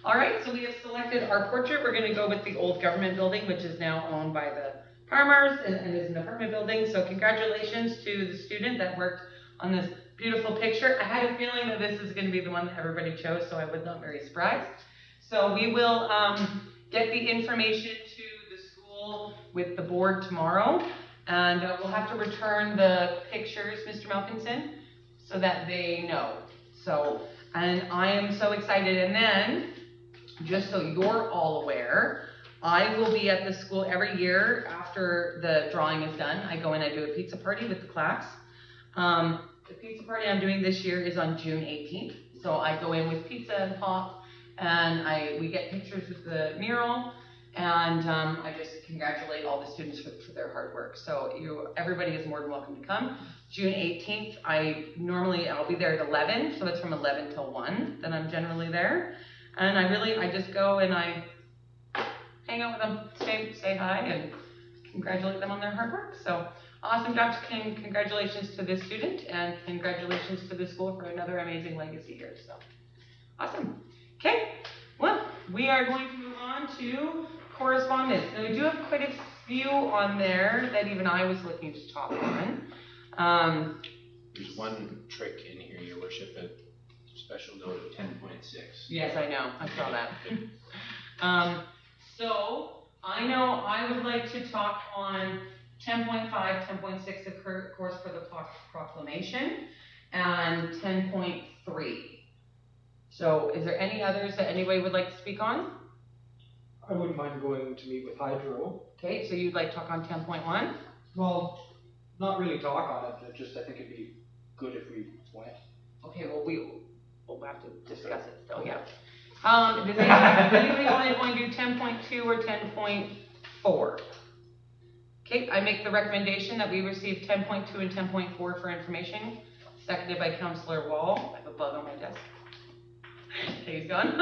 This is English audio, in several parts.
All right, so we have selected our portrait. We're going to go with the old government building, which is now owned by the Parmars and is an apartment building. So congratulations to the student that worked on this beautiful picture. I had a feeling that this is going to be the one that everybody chose, so I was not very surprised. So we will get the information to the school with the board tomorrow, and we'll have to return the pictures, Mr. Malkinson, so that they know. So, and I am so excited. And then, just so you're all aware, I will be at the school every year after the drawing is done. I go in, I do a pizza party with the class. The pizza party I'm doing this year is on June 18th. So I go in with pizza and pop, and we get pictures with the mural, and I just congratulate all the students for their hard work. So everybody is more than welcome to come. June 18th, I'll be there at 11, so it's from 11 till 1 that I'm generally there. And I just go and I hang out with them, say hi, and congratulate them on their hard work. So awesome job, King. Congratulations to this student, and congratulations to the school for another amazing legacy here. So awesome. Okay, well, we are going to move on to correspondence. Now, we do have quite a few on there that even I was looking to talk on. There's one trick in here, Your Worship, a special note of 10.6. Yes, I know. I saw that. So I know I would like to talk on 10.5, 10.6, of course, for the proclamation, and 10.3. So is there any others that anybody would like to speak on? I wouldn't mind going to meet with Hydro. Okay, so you'd like to talk on 10.1? Well, not really talk on it, I think it'd be good if we went. Okay, well, we'll have to discuss it still, yeah. Does anybody want to do 10.2 or 10.4? Okay, I make the recommendation that we receive 10.2 and 10.4 for information, seconded by Councillor Wall. I have a bug on my desk. Okay, he's gone.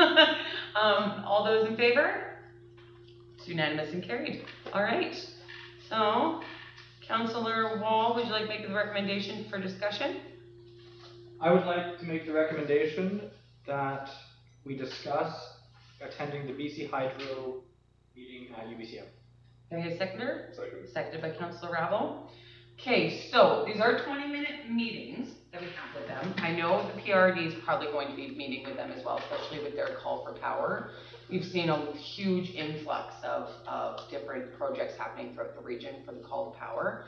All those in favor? It's unanimous and carried. All right, so Councillor Wall, would you like to make the recommendation for discussion? I would like to make the recommendation that we discuss attending the BC Hydro meeting at UBCM. Okay, seconder? Second. Seconded by Councillor Ravel. Okay, so these are 20-minute meetings that we have with them. I know the PRD is probably going to be meeting with them as well, especially with their call for power. We've seen a huge influx of different projects happening throughout the region for the call to power.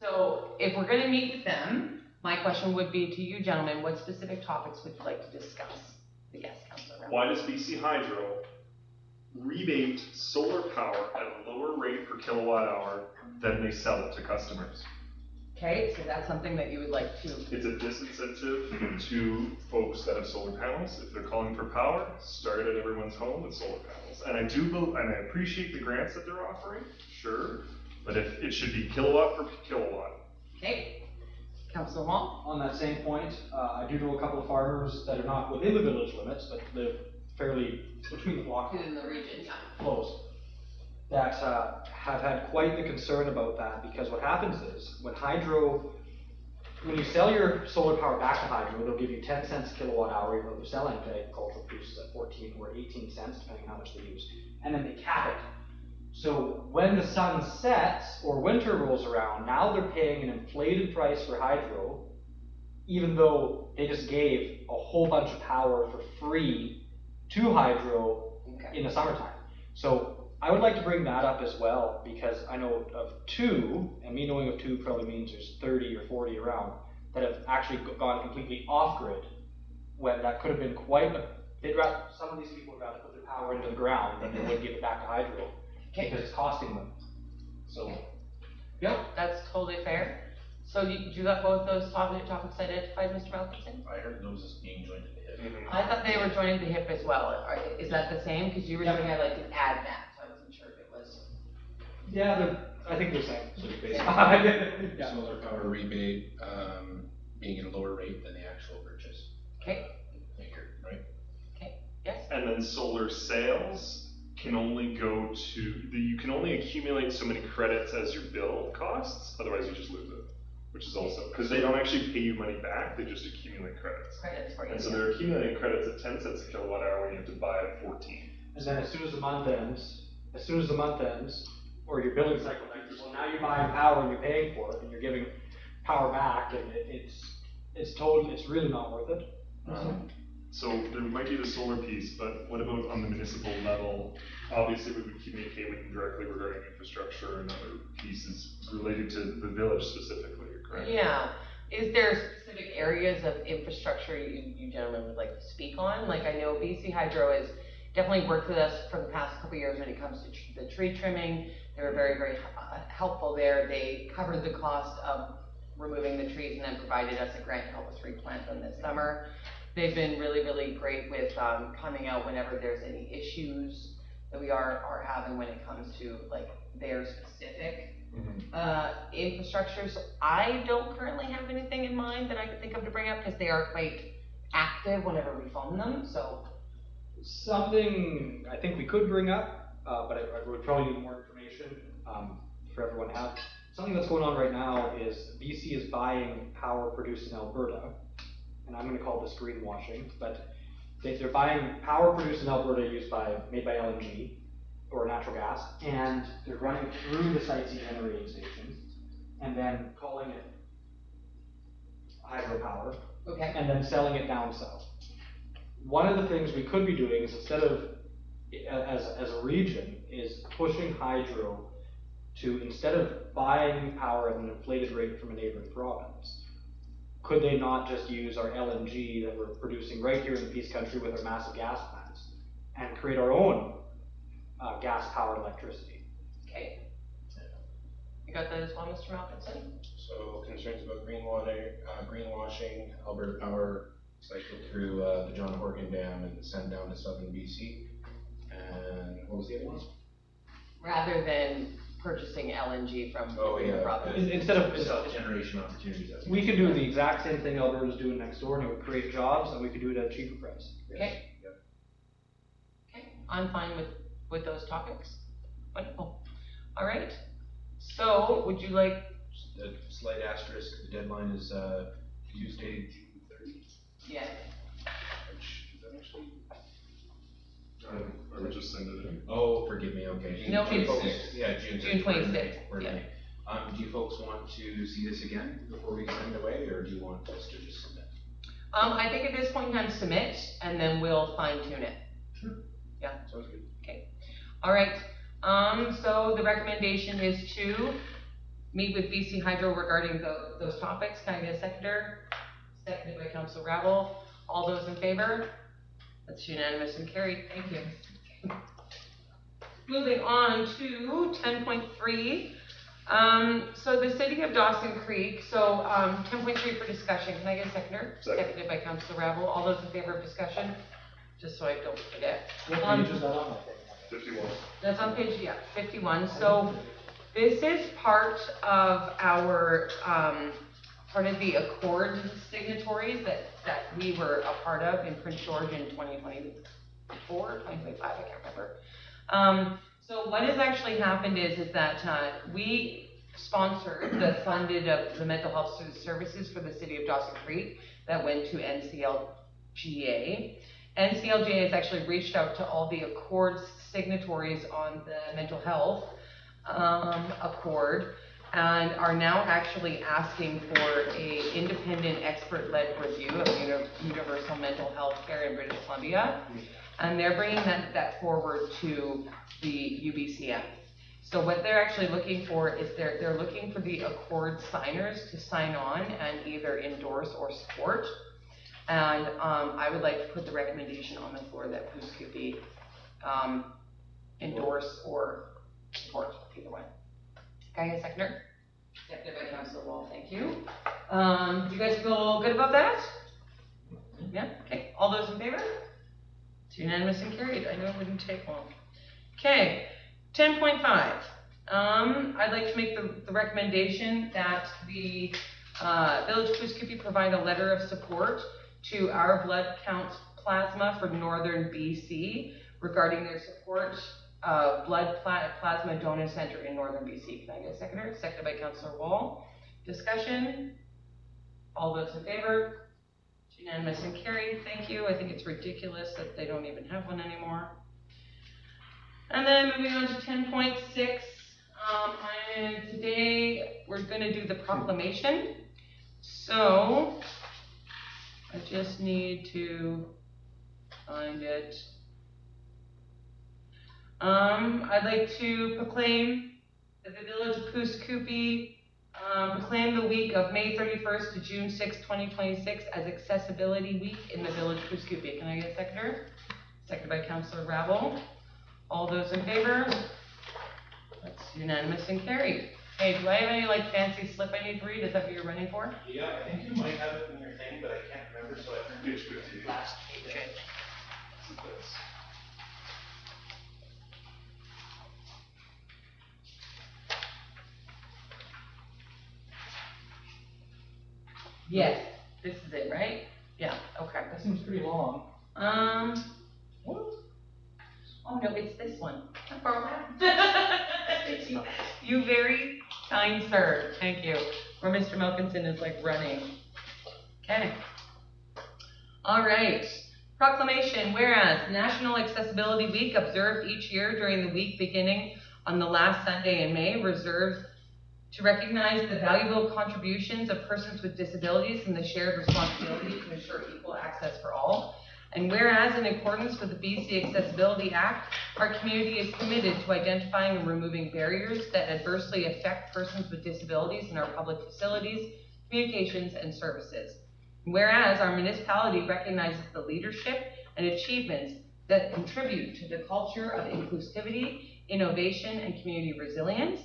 So if we're going to meet with them, my question would be to you gentlemen, what specific topics would you like to discuss? The guest, Councillor Ravel. Why does BC Hydro rebate solar power at a lower rate per kilowatt hour than they sell it to customers? Okay, so that's something that you would like to... It's a disincentive to folks that have solar panels. If they're calling for power, start at everyone's home with solar panels. And I appreciate the grants that they're offering, sure, but if it should be kilowatt per kilowatt. Okay, Councillor Wall. On that same point, I do know a couple of farmers that are not within the village limits, but live fairly between the blocks, Within the region, yeah. close, that have had quite the concern about that, because what happens is when you sell your solar power back to Hydro, they'll give you 10 cents a kilowatt hour, even though they're selling to agricultural producers at 14 or 18 cents, depending on how much they use, and then they cap it. So when the sun sets or winter rolls around, now they're paying an inflated price for Hydro, even though they just gave a whole bunch of power for free to Hydro in the summertime. So I would like to bring that up as well, because I know of two, and me knowing of two probably means there's 30 or 40 around, that have actually gone completely off-grid, when that could have been some of these people would rather put their power into the ground than they would give it back to Hydro, because it's costing them. So, Yep, that's totally fair. So you got both those topics identified, Mr. Malkinson? I heard those as being joined at the hip. I thought they were joining the HIP as well. Is that the same? Because you were saying I like to add that, so I wasn't sure if it was. yeah, I think they're the same. So basically, Yeah. solar power rebate being at a lower rate than the actual purchase. Okay. Figure, right? Okay. Yes. And then solar sales can only you can only accumulate so many credits as your bill costs, otherwise you just lose it. which is also, because they don't actually pay you money back, they just accumulate credits. Credits for you. And so they're accumulating credits at 10 cents a kilowatt hour when you have to buy at 14. And then as soon as the month ends, or your billing cycle ends, well, now you're buying power and you're paying for it, and you're giving power back, and it's really not worth it. So there might be the solar piece, but what about on the municipal level? Obviously, we would communicate with them directly regarding infrastructure and other pieces related to the village specifically, correct? Yeah. Is there specific areas of infrastructure you gentlemen would like to speak on? Like, I know BC Hydro has definitely worked with us for the past couple of years when it comes to the tree trimming. They were very, very helpful there. They covered the cost of removing the trees and then provided us a grant to help us replant them this summer. They've been really, really great with coming out whenever there's any issues that we are having when it comes to like their specific infrastructure. So I don't currently have anything in mind that I could think of to bring up because they are quite active whenever we phone them. So Something I think we could bring up, but I would probably need more information for everyone to have. Something that's going on right now is BC is buying power produced in Alberta, and I'm going to call this greenwashing, but they're buying power produced in Alberta made by LNG or natural gas, and they're running it through the Site C generating stations, and then calling it hydropower, okay. and then selling it down south. One of the things we could be doing is instead of, as a region, is pushing hydro to, instead of buying power at an inflated rate from a neighboring province, could they not just use our LNG that we're producing right here in the Peace Country with our massive gas plants and create our own gas-powered electricity? Okay. You got that as well, Mr. Malkinson? So concerns about greenwashing, Alberta Power cycled through the John Horgan Dam and sent down to southern BC. And what was the other one? Rather than purchasing LNG from Oh, the yeah. province. Instead of, Self-generation opportunities. we could do the exact same thing Alberta's doing next door, and it would create jobs, and we could do it at a cheaper price. Okay. Yep. Okay, I'm fine with those topics. Wonderful. All right. So, would you like? A slight asterisk, the deadline is Tuesday, June 30th, Yeah. which is that actually? I would just send it in. Oh, forgive me, okay. No, Do you it's folks- 6th. Yeah, June. June 26th, We're in yeah. May. Do you folks want to see this again before we send it away, or do you want us to just submit? I think at this point in time, submit, and then we'll fine tune it. Yeah. Sounds good. Okay. All right. So the recommendation is to meet with BC Hydro regarding those topics. Can I get a seconder? Seconded by Councilor Ravel. All those in favor? That's unanimous and carried. Thank you. Moving on to 10.3. So the city of Dawson Creek, 10.3 for discussion. Can I get a seconder? Second. Seconded by Councilor Ravel. All those in favor of discussion? Just so I don't forget. What page is that on, I think? 51. That's on page, 51. So this is part of our, part of the accord signatories that we were a part of in Prince George in 2024, 2025, I can't remember. So what has actually happened is that we sponsored the funded of the mental health services for the city of Dawson Creek that went to NCLGA. NCLGA has actually reached out to all the accord signatories on the mental health accord and are now actually asking for a independent expert-led review of universal mental health care in British Columbia. And they're bringing that forward to the UBCM. So what they're actually looking for is they're looking for the accord signers to sign on and either endorse or support. And I would like to put the recommendation on the floor that Bruce could be endorse or support, either way. Can I get a seconder? Seconded by Councilor Wall, thank you. Do you guys feel good about that? Yeah, okay, all those in favor? It's unanimous and carried. I know it wouldn't take long. Okay, 10.5. I'd like to make the recommendation that the Village of Poughkeepsie provide a letter of support to our blood count plasma for Northern BC regarding their support of blood plasma donor center in Northern BC. Can I get a seconder? Seconded by Councilor Wall. Discussion? All those in favor? It's unanimous and carried, thank you. I think it's ridiculous that they don't even have one anymore. And then moving on to 10.6, and today we're gonna do the proclamation. So, I just need to find it. I'd like to proclaim that the Village of Pouce Coupe proclaim the week of May 31st to June 6, 2026 as Accessibility Week in the Village of Pouce Coupe. Can I get a seconder? Seconded by Councillor Rabble. All those in favor? That's unanimous and carried. Hey, do I have any like fancy slip I need to read? Is that what you're running for? Yeah, I think you might have it in your thing, but I can't remember, so I turned Page 50. Last page. Yes, this is it, right? Yeah, okay. That seems pretty long. What? Oh no, it's this one. I borrowed that. You very kind sir, thank you. Where Mr. Melkinson is like running. Okay. All right. Proclamation, whereas National Accessibility Week, observed each year during the week beginning on the last Sunday in May, reserved to recognize the valuable contributions of persons with disabilities and the shared responsibility to ensure equal access for all. And whereas in accordance with the BC Accessibility Act, our community is committed to identifying and removing barriers that adversely affect persons with disabilities in our public facilities, communications, and services. And whereas our municipality recognizes the leadership and achievements that contribute to the culture of inclusivity, innovation, and community resilience.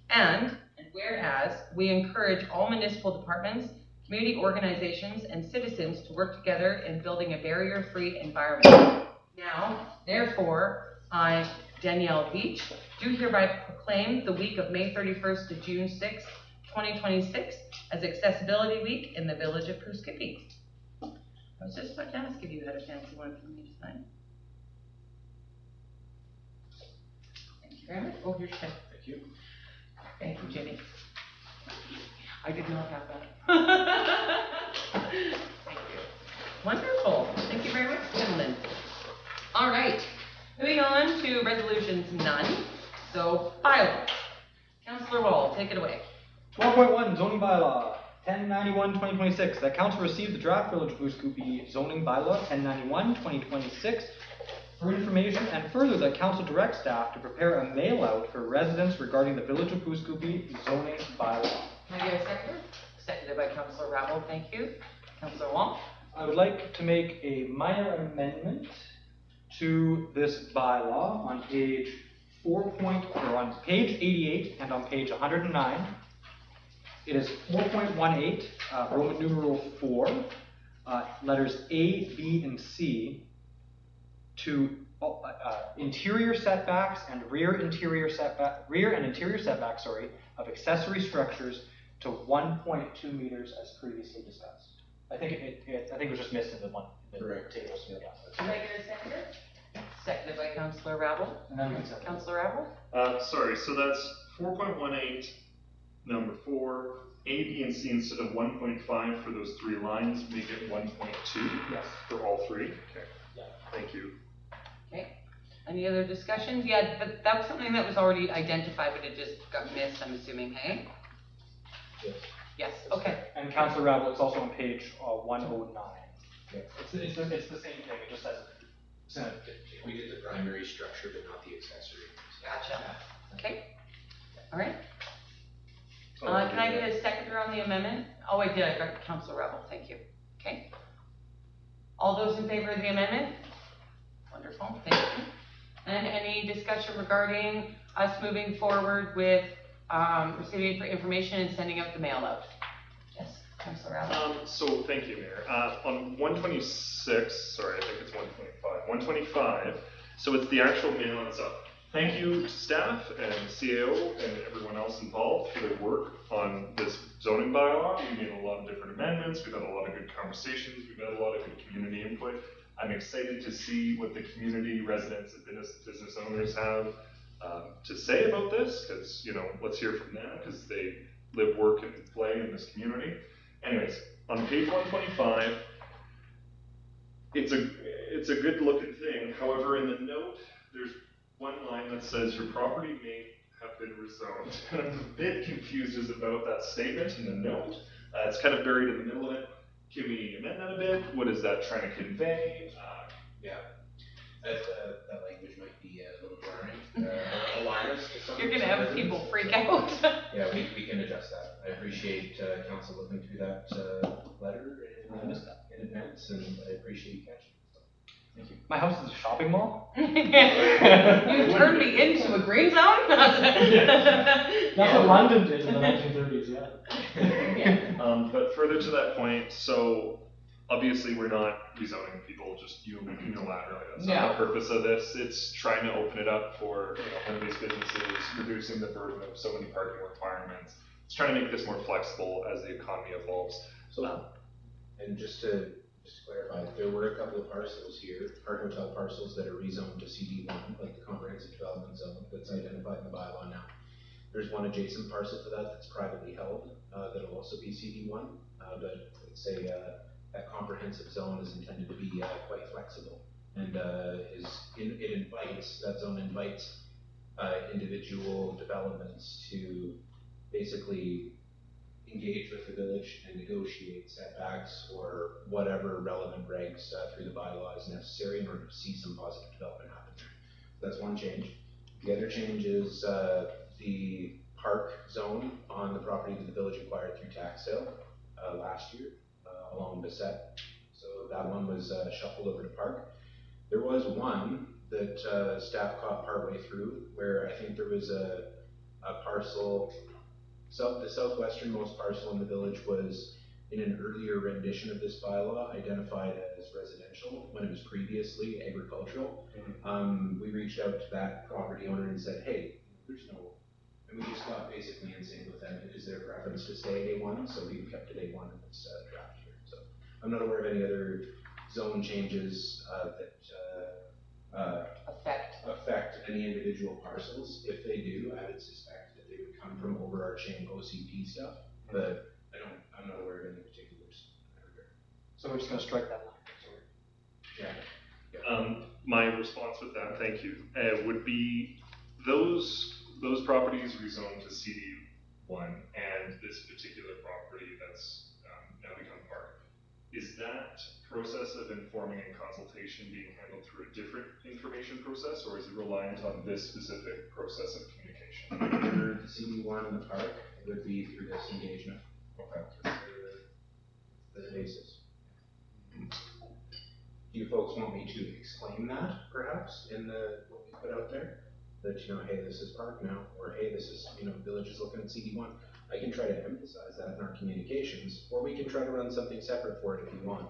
And whereas we encourage all municipal departments, community organizations, and citizens to work together in building a barrier-free environment. Now, therefore, I, Danielle Beach, do hereby proclaim the week of May 31st to June 6th, 2026 as Accessibility Week in the Village of Pouce Coupe. I was just about to ask if you had a fancy one for me to sign. Thank you very much. Oh, here's Ken. Thank you. Thank you, Jenny. I did not have that. Thank you. Wonderful. Thank you very much, gentlemen. All right. Moving on to resolutions, none. So, bylaws. Councillor Wall, take it away. 12.1 zoning bylaw 1091-2026. That council received the draft Village of Pouce Coupe zoning bylaw 1091-2026 for information, and further that council directs staff to prepare a mail out for residents regarding the Village of Pouce Coupe zoning bylaw. Can I get a seconder? Seconded by Councillor Rabble, thank you. Councillor Wong. I would like to make a minor amendment to this bylaw on page on page 88 and on page 109. It is 4.18, Roman numeral 4, letters A, B, and C, to interior setbacks and rear and interior setbacks, of accessory structures to 1.2 meters as previously discussed. I think it was just missed in the Correct. tables. Yeah. Can I get a seconder? Seconded by Councillor Rabble. And then we can second. Councillor Rabble. Sorry, so that's 4.18, number 4, A, B, and C instead of 1.5 for those 3 lines, make it 1.2 Yes. for all 3? Okay. Yeah. Thank you. Okay. Any other discussions? Yeah, but that was something that was already identified, but it just got missed, I'm assuming, hey? Yes. Yes, okay. And Councillor Rabble, it's also on page 109. Yeah. It's the same thing. It just says We did the primary structure, but not the accessory. Gotcha. Okay. All right. Oh, Can I get a seconder on the amendment? Oh, I did. I got Councillor Rebel. Thank you. Okay. All those in favor of the amendment? Wonderful. Thank you. And any discussion regarding us moving forward with receiving information and sending out the mail out? Yes, Councillor Rebel. So thank you, Mayor. On 126, sorry, I think it's 125. 125, so it's the actual mail itself. Thank you to staff and CAO and everyone else involved for their work on this zoning bylaw. We made a lot of different amendments. We've had a lot of good conversations. We've had a lot of good community input. I'm excited to see what the community residents and business owners have to say about this, because, you know, let's hear from them, because they live, work, and play in this community. Anyways, on page 125, it's a good looking thing. However, in the note, there's one line that says your property may have been rezoned. And I'm a bit confused as about that statement in the note. It's kind of buried in the middle of it. Can we amend that a bit? What is that trying to convey? Yeah, that language might be a little jarring, alarmist to some. You're gonna some have residents. people freak out. Yeah, we can adjust that. I appreciate council looking through that letter in advance, and I appreciate you catching it. So, thank you. My house is a shopping mall? You turned me into a green zone? That's what London did in the 1930s, yeah. But further to that point, so obviously we're not rezoning people just unilaterally. That's not the purpose of this. It's trying to open it up for home-based businesses, reducing the burden of so many parking requirements. It's trying to make this more flexible as the economy evolves. So, and just to clarify, there were a couple of parcels here, park hotel parcels that are rezoned to CD1, like the comprehensive development zone that's identified in the bylaw now. There's one adjacent parcel to that that's privately held, that'll also be CD1, but let's say that comprehensive zone is intended to be quite flexible, and that zone invites individual developments to basically engage with the village and negotiate setbacks or whatever relevant regs through the bylaw is necessary in order to see some positive development happen there. That's one change. The other change is the park zone on the property that the village acquired through tax sale last year along Bissett. So that one was shuffled over to park. There was one that staff caught partway through where I think there was a parcel. The southwesternmost parcel in the village was in an earlier rendition of this bylaw identified as residential when it was previously agricultural. We reached out to that property owner and said, hey, and we just got basically in sync with them. Is their preference to stay A1? So we kept it A1 in this draft here. So I'm not aware of any other zone changes that affect any individual parcels. If they do, I would suspect that they would come from overarching OCP stuff, but I'm not aware of any particulars. So we're just gonna strike that line. Yeah. My response with that, thank you, would be those properties rezoned to CD1 and this particular property that's now become park. Is that process of informing and consultation being handled through a different information process, or is it reliant on this specific process of communication? For the CD1 in the park, it would be through this engagement. Okay. The basis. Do you folks want me to explain that, perhaps, in what we put out there? That, hey, this is park now, or hey, this is, village is looking at CD1. I can try to emphasize that in our communications, or we can try to run something separate for it if you want.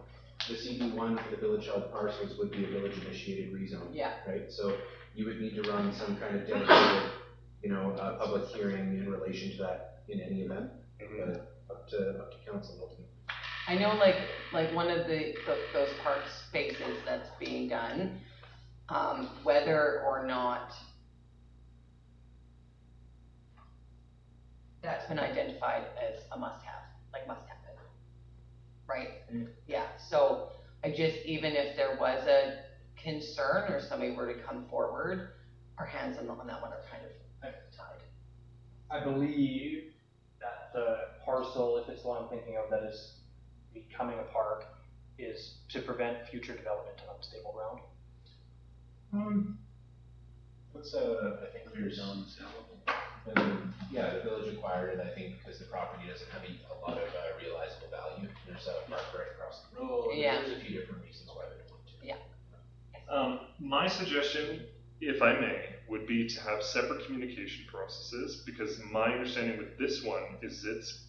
The CD1 for the village held parcels would be a village initiated rezone. Yeah. Right? So you would need to run some kind of dedicated, public hearing in relation to that in any event, but up to council ultimately. I know like one of those park spaces that's being done, whether or not that's been identified as a must-have it, right? Yeah, so even if there was a concern or somebody were to come forward, our hands on that one are kind of tied. I believe that the parcel, if it's the one I'm thinking of, that is becoming a park, is to prevent future development on unstable ground. What's I think clear zones now. The village acquired it, I think, because the property doesn't have a lot of realizable value. There's a park right across the road. Yeah. There's a few different reasons why they don't want to. Yeah. My suggestion, if I may, would be to have separate communication processes, because my understanding with this one is it's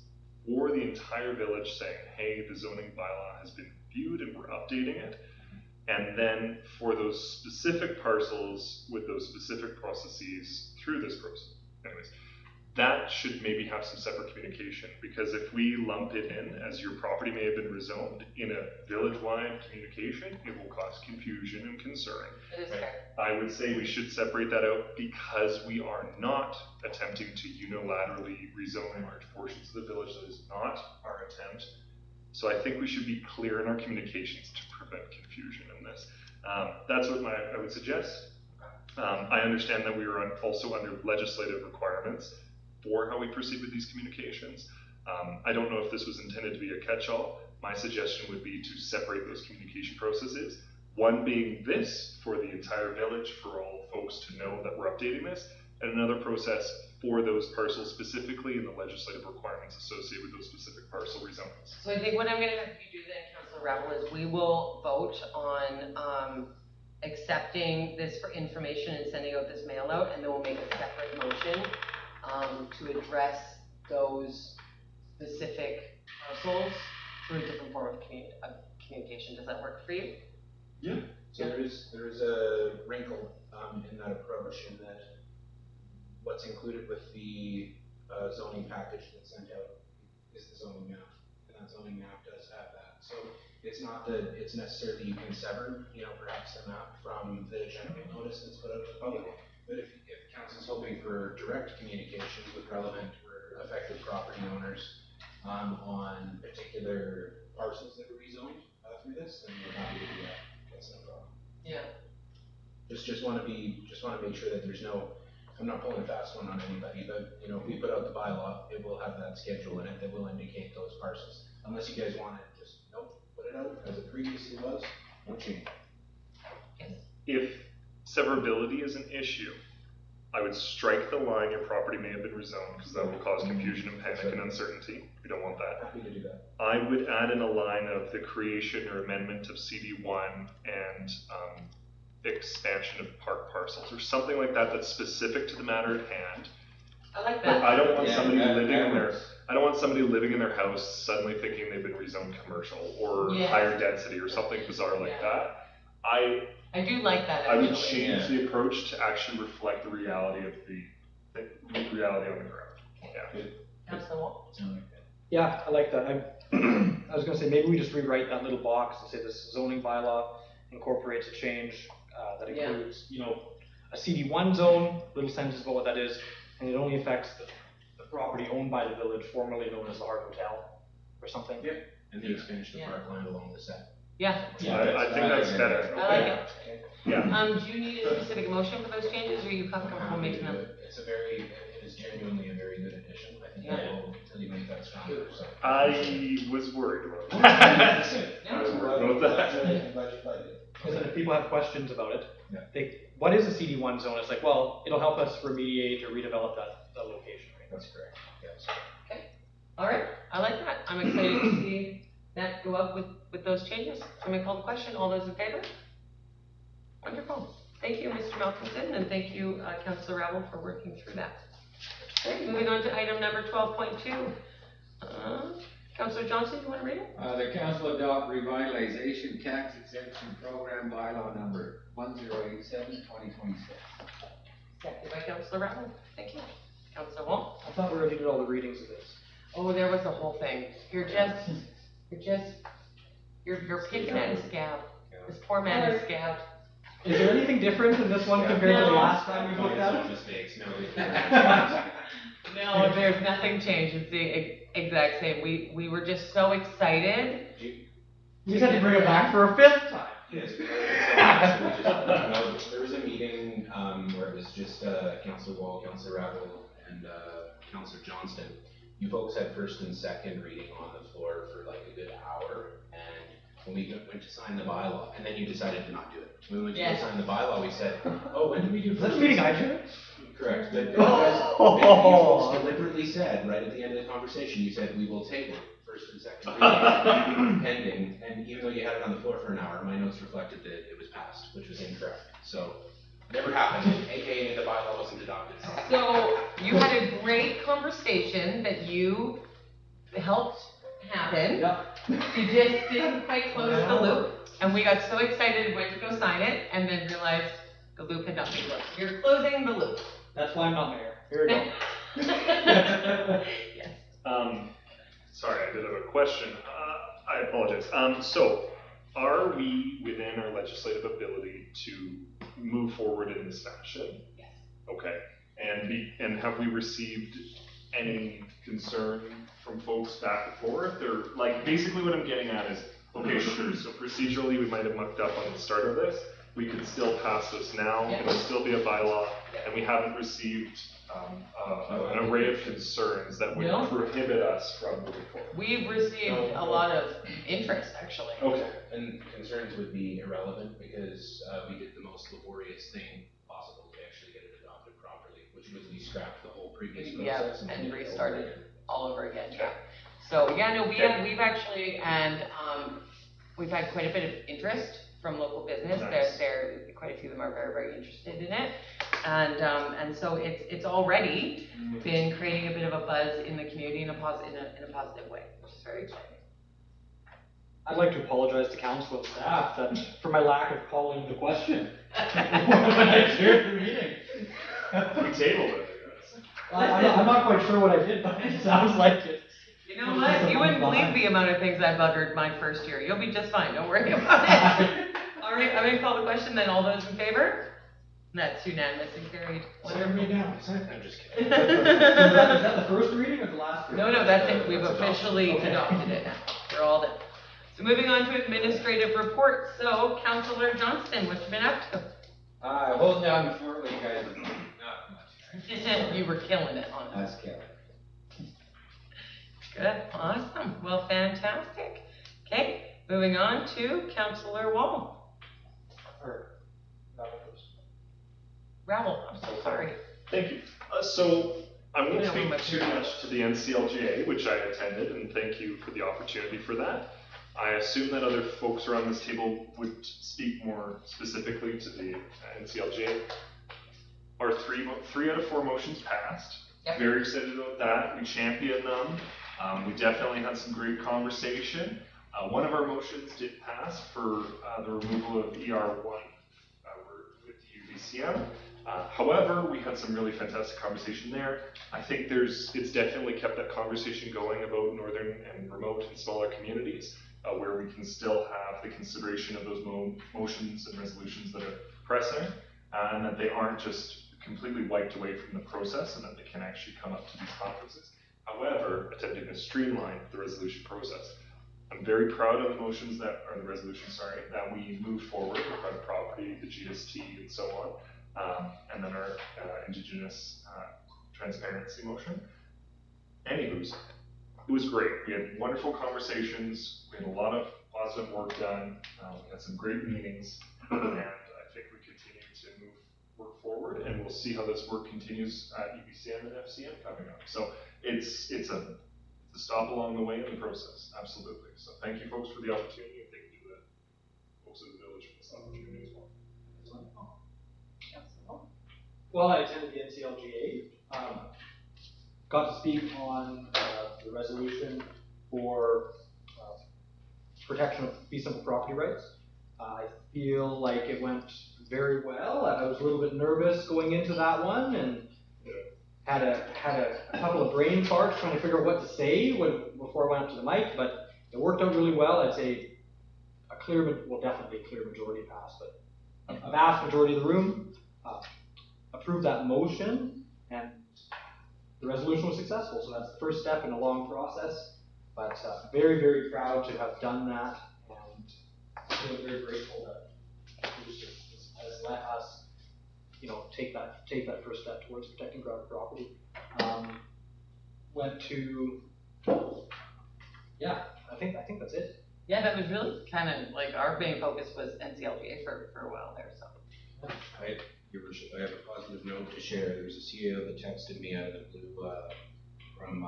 for the entire village saying, hey, the zoning bylaw has been viewed and we're updating it. And then for those specific parcels with those specific processes through this process. Anyways, that should maybe have some separate communication, because if we lump it in as your property may have been rezoned in a village-wide communication, it will cause confusion and concern. It is fair. I would say we should separate that out because we are not attempting to unilaterally rezone large portions of the village. That is not our attempt. So I think we should be clear in our communications to prevent confusion in this. That's what I would suggest. I understand that we are also under legislative requirements for how we proceed with these communications. I don't know if this was intended to be a catch-all. My suggestion would be to separate those communication processes. One being this for the entire village, for all folks to know that we're updating this, and another process for those parcels specifically and the legislative requirements associated with those specific parcel rezonings. So I think what I'm gonna have you do then, Councilor Ravel, is we will vote on accepting this for information and sending out this mail out, and then we'll make a separate motion to address those specific parcels through a different form of communication. Does that work for you? Yeah. So there is a wrinkle in that approach, in that what's included with the zoning package that's sent out is the zoning map, and that zoning map does have that. So it's not that it's necessarily you can sever, perhaps the map from the general notice that's put out to the public. But if council's hoping for direct communications with relevant or affected property owners on particular parcels that were rezoned through this, then we're happy to do that. That's no problem. Yeah. Just want to make sure that there's no, I'm not pulling a fast one on anybody, but if we put out the bylaw, it will have that schedule in it that will indicate those parcels. Unless you guys want to just, put it out as it previously was, no change. If severability is an issue, I would strike the line your property may have been rezoned, because that will cause confusion and panic and uncertainty. We don't want that. Happy to do that. I would add in a line of the creation or amendment of CD1 and expansion of park parcels, or something like that that's specific to the matter at hand. I like But that. I don't want somebody living living in their house suddenly thinking they've been rezoned commercial or Yes. higher density or something bizarre like that. I do like that. I would actually. change the approach to actually reflect the reality of the reality on the ground. Yeah. Councilor Wall? Yeah, I like that. I was gonna say, maybe we just rewrite that little box and say this zoning bylaw incorporates a change that Yeah. includes, a CD1 zone, little sentence about what that is, and it only affects the property owned by the village, formerly known as the Hart Hotel, or something. Yep. And the expansion of Yeah. parkland along the set. Yeah. I think that's better. I like it. Yeah. Do you need a specific motion for those changes, or are you comfortable making them? It is genuinely a very good addition. I think Yeah. that will continue to make that stronger, so. I was worried about that. I was worried about that. Because if people have questions about it, Yeah. what is a CD1 zone? It's like, well, it'll help us remediate or redevelop that location, right? That's correct, yes. All right, I like that. I'm excited to see that go up with those changes. Somebody call the question. All those in favor? Wonderful. Thank you, Mr. Malcolmson, and thank you, Councilor Ravel, for working through that. Okay, moving on to item number 12.2. Councilor Johnson, you want to read it? The council adopt revitalization tax exemption program bylaw number 1087/2026. Seconded by Councilor Ravel. Thank you. Councilor Wall? I thought we already did all the readings of this. Oh, there was the whole thing. You're picking at his scab. This poor man is scabbed. Is there anything different in this one compared to the last time we looked at it? Mistakes, no. No, there's nothing changed. It's the exact same. We were just so excited. You just had to bring it back for a fifth time. Yes. There was a meeting where it was just Councilor Wall, Councilor Ravel, and Councilor Johnston. You folks had first and second reading on the floor for like a good hour, and when we went to sign the bylaw, and then you decided to not do it. When we went to go sign the bylaw, we said, oh, when did we do Is first? that the meeting I did? Correct, but you folks deliberately said, right at the end of the conversation, you said, we will table first and second reading pending, and even though you had it on the floor for an hour, my notes reflected that it was passed, which was incorrect. So, never happened, aka the bylaw wasn't adopted. So you had a great conversation that you helped happen. Yep. You just didn't quite close the loop, and we got so excited, went to go sign it, and then realized the loop had not been closed. You're closing the loop. That's why I'm not mayor. Here we go. Yes. Sorry, I did have a question. I apologize. So, are we within our legislative ability to move forward in this fashion? Yes. Okay. And have we received any concern from folks back and forth? Or, like, basically what I'm getting at is, okay, sure, so procedurally we might have mucked up on the start of this. We could still pass this now, Yeah. it'll still be a bylaw, and we haven't received an array of concerns that would No. prohibit us from moving forward. We've received a lot of interest, actually. Okay. And concerns would be irrelevant because we did the most laborious thing possible to actually get it adopted properly, which was we scrapped the whole previous Yeah, process and did it over restarted. again. All over again, yeah. So, yeah, no, we've actually, and, we've had quite a bit of interest from local business. Nice. Quite a few of them are very, very interested in it. And so it's already been creating a bit of a buzz in the community in a positive way, which is very exciting. I'd like to apologize to council and staff that for my lack of calling the question when I chaired the meeting. We tabled it, I guess. I'm not quite sure what I did, but it sounds like it. You know what? You wouldn't believe the amount of things I buggered my first year. You'll be just fine. Don't worry about it. All right, I'm gonna call the question then. All those in favor? That's unanimous and carried. Sign me down, I'm just kidding. Is that the first reading or the last reading? No, that's it. We've That's officially adopted. adopted it now. We're all done. So moving on to administrative reports. So, Councillor Johnston, what you been up to? Holding down the fort with you guys, not much. You were killing it on it. That's Kelly. Good, awesome. Well, fantastic. Okay, moving on to Councillor Wall. Ravel, I'm so sorry. Thank you. So I won't Yeah, speak much too better. much to the NCLGA, which I attended, and thank you for the opportunity for that. I assume that other folks around this table would speak more specifically to the NCLGA. Our three out of four motions passed. Yep. Very excited about that. We championed them. We definitely had some great conversation. One of our motions did pass for the removal of ER1 with the UBCM. However, we had some really fantastic conversation there. I think it's definitely kept that conversation going about northern and remote and smaller communities, where we can still have the consideration of those motions and resolutions that are pressing, and that they aren't just completely wiped away from the process, and that they can actually come up to these conferences. However, attempting to streamline the resolution process. I'm very proud of the motions that we moved forward with private property, the GST, and so on, and then our Indigenous transparency motion. Anywho's, it was great. We had wonderful conversations. We had a lot of positive work done. We had some great meetings, and I think we continue to work forward, and we'll see how this work continues at UBCM and FCM coming up. So it's a stop along the way in the process, absolutely. So thank you folks for the opportunity, and thank you to the folks in the village for this opportunity as well. Well, I attended the NCLGA, got to speak on the resolution for protection of fee simple property rights. I feel like it went very well. I was a little bit nervous going into that one and had a couple of brain farts trying to figure out what to say before I went up to the mic, but it worked out really well. I'd say definitely a clear majority passed, but a vast majority of the room approved that motion, and the resolution was successful. So that's the first step in a long process, but very, very proud to have done that, and feeling very grateful that has let us, take that first step towards protecting private property. Went to, I think that's it. Yeah, that was really kind of like our main focus was NCLGA for a while there, so. Your worship, I have a positive note to share. There was a CEO that texted me out of the blue from,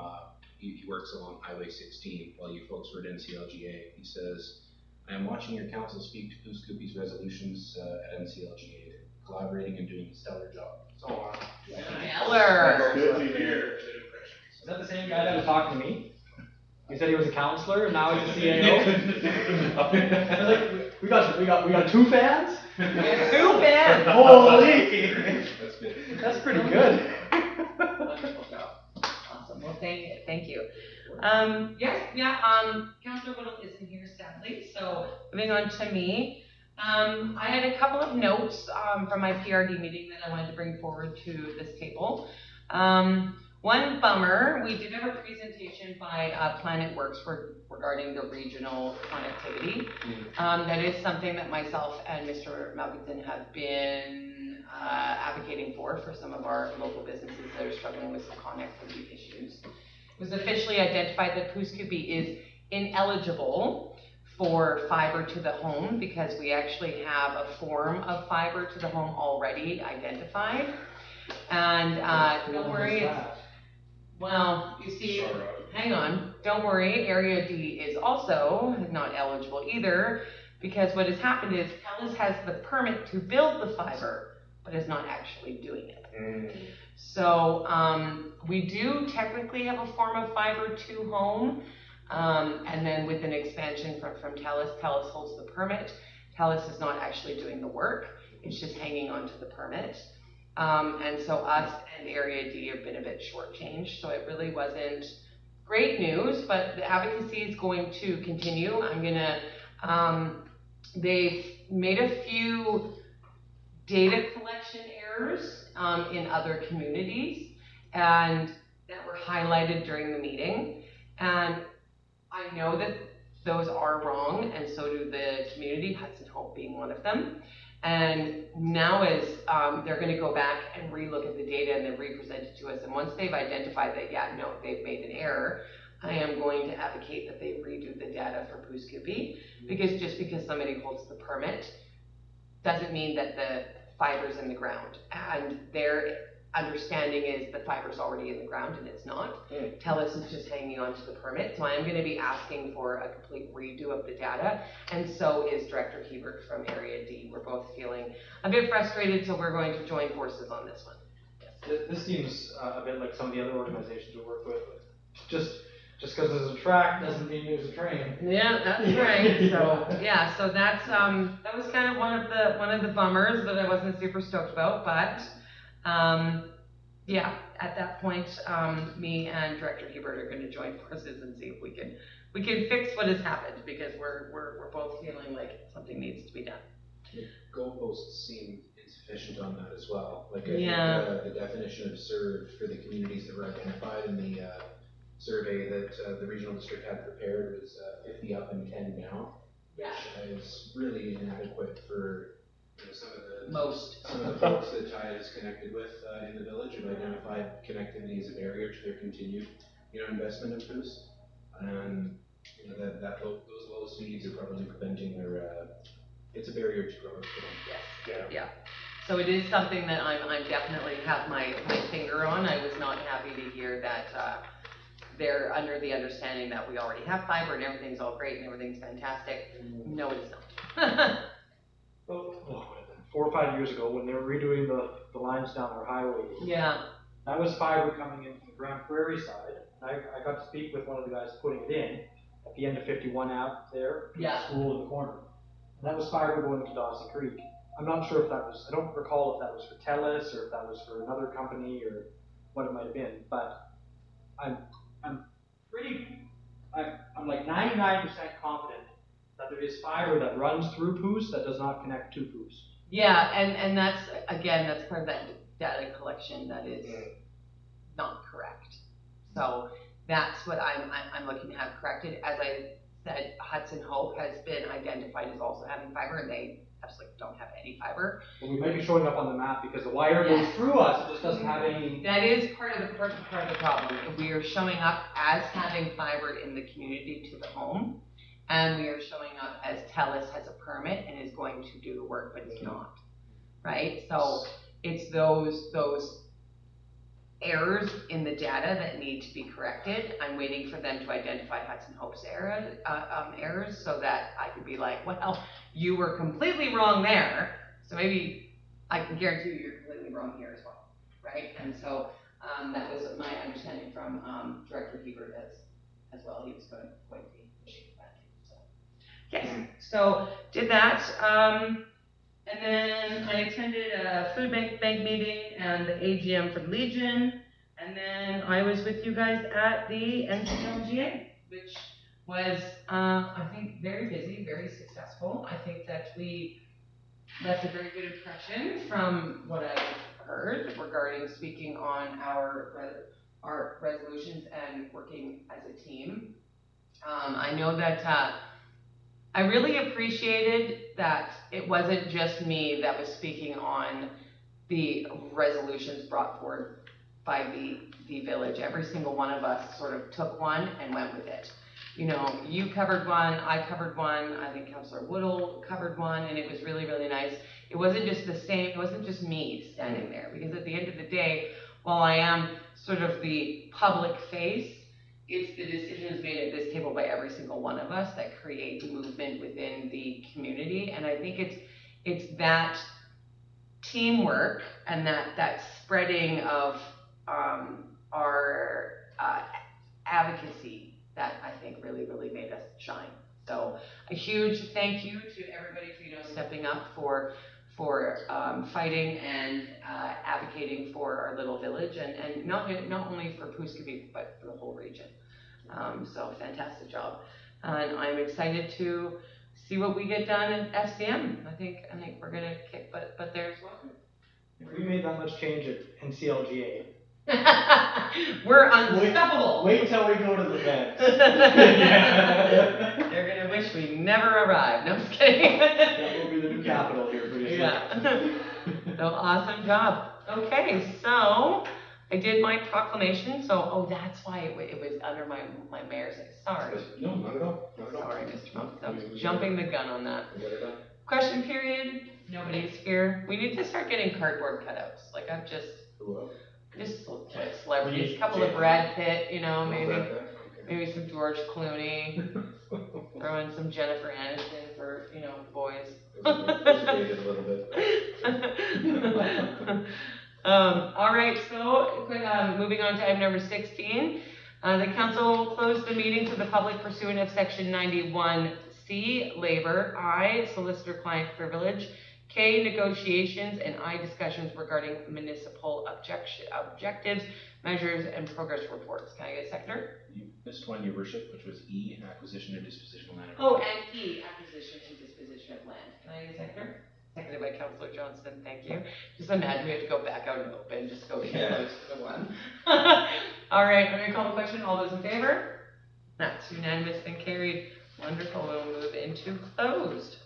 he works along Highway 16 while you folks were at NCLGA. He says, I am watching your council speak to Goose Goopy's resolutions at NCLGA, collaborating and doing a stellar job. So, Stellar. Good to hear. Is that the same guy that was talking to me? He said he was a counselor and now he's a CAO. I was like, we got two fans? Two fans. Holy! That's good. That's pretty good. Wonderful job. Councillor Whittle isn't here sadly, so moving on to me. I had a couple of notes, from my PRD meeting that I wanted to bring forward to this table. One bummer, we did have a presentation by Planet Works regarding the regional connectivity. That is something that myself and Mr. Malkinson have been advocating for some of our local businesses that are struggling with some connectivity issues. It was officially identified that Pouce Coupe is ineligible for fiber to the home because we actually have a form of fiber to the home already identified. And don't worry, well, you see, hang on, don't worry, Area D is also not eligible either, because what has happened is TELUS has the permit to build the fiber, but is not actually doing it. So we do technically have a form of fiber to home, and then with an expansion from TELUS, TELUS holds the permit. TELUS is not actually doing the work, it's just hanging on to the permit. And so us and Area D have been a bit shortchanged, so it really wasn't great news, but the advocacy is going to continue. They've made a few data collection errors in other communities, and that were highlighted during the meeting. And I know that those are wrong, and so do the community, Hudson Hope being one of them. And now they're going to go back and relook at the data and then re-present it to us. And once they've identified that, they've made an error, I am going to advocate that they redo the data for Pouce Coupe, because just because somebody holds the permit doesn't mean that the fiber's in the ground. And their understanding is the fiber's already in the ground, and it's not. TELUS is just hanging on to the permit. So I am going to be asking for a complete redo of the data, and so is Director Hebert from Area D. We're both feeling a bit frustrated, so we're going to join forces on this one. This seems a bit like some of the other organizations we work with. Just because there's a track doesn't mean there's a train. Yeah, that's right. So that's that was kind of one of the bummers that I wasn't super stoked about, but at that point, me and Director Hebert are going to join forces and see if we can fix what has happened, because we're both feeling like something needs to be done. Goalposts seem insufficient on that as well. Like I think the definition of served for the communities that were identified in the survey that the regional district had prepared was 50 up and 10 down, which is really inadequate for some of the folks that TIE is connected with in the village have identified connectivity as a barrier to their continued investment in Pouce. Those lowest needs are probably preventing their it's a barrier to growth for them. Yeah. So it is something that I'm definitely have my finger on. I was not happy to hear that they're under the understanding that we already have fiber and everything's all great and everything's fantastic. No, it is not. Well, 4 or 5 years ago, when they were redoing the lines down our highway, that was fiber coming in from the Grand Prairie side. And I got to speak with one of the guys putting it in at the end of 51 out there, the school in the corner. And that was fiber going to Dawson Creek. I'm not sure if that was, I don't recall if that was for TELUS or if that was for another company or what it might have been, but I'm like 99% confident that there is fiber that runs through Pouce that does not connect to Pouce. Yeah, and that's part of that data collection that is not correct. So that's what I'm looking to have corrected. As I said, Hudson Hope has been identified as also having fiber, and they absolutely don't have any fiber. Well, we might be showing up on the map because the wire goes through us, it just doesn't have any. That is part of the problem. We are showing up as having fiber in the community to the home, and we are showing up as TELUS has a permit and is going to do the work, but it's not, right? So it's those errors in the data that need to be corrected. I'm waiting for them to identify Hudson Hope's errors so that I could be like, well, you were completely wrong there, so maybe I can guarantee you you're completely wrong here as well, right? And so that was my understanding from Director Hebert as well. He was going to be pushing that too. So yes, so did that. And then I attended a food bank meeting and the AGM for Legion. And then I was with you guys at the NCLGA, which was, I think, very busy, very successful. I think that we left a very good impression from what I've heard regarding speaking on our resolutions and working as a team. I know that I really appreciated that it wasn't just me that was speaking on the resolutions brought forward by the village. Every single one of us sort of took one and went with it. You know, you covered one, I covered one, I think Councillor Woodall covered one, and it was really, really nice. It wasn't just the same, it wasn't just me standing there, because at the end of the day, while I am sort of the public face, it's the decisions made at this table by every single one of us that create movement within the community, and I think it's that teamwork and that spreading of our advocacy that I think really, really made us shine. So a huge thank you to everybody for, you know, stepping up for fighting and advocating for our little village, and not only for Puskabee, but for the whole region. So fantastic job. And I'm excited to see what we get done at SCM. I think we're gonna kick butt there as well. If we made that much change at NCLGA, we're unstoppable. wait until we go to the Vents. They're gonna wish we never arrived. No, I'm just kidding. That will be the new capital here pretty soon. Yeah. So awesome job. Okay, so I did my proclamation. So that's why it was under my mayor's. Sorry. No, not at all. Not at all. Sorry, Mr. Monk. I was jumping the gun on that. We got it done. Question period. Nobody's here. We need to start getting cardboard cutouts. Like I've just celebrities, a couple of Brad Pitt, you know, maybe some George Clooney, throw in some Jennifer Aniston for, you know, boys. Persuaded a little bit. All right, so quick, moving on to item number 16. The council will close the meeting to the public pursuant of section 91C, labor, I, solicitor-client privilege, K, negotiations, and I, discussions regarding municipal objectives, measures, and progress reports. Can I get a seconder? You missed one, your worship, which was E, acquisition or disposition of land. Oh, and E, acquisition and disposition of land. Can I get a seconder? Seconded by Councillor Johnston, thank you. Just imagine we have to go back out and open, just go close to the one. All right, I'm gonna call the question. All those in favor? That's unanimous and carried. Wonderful, we'll move into closed.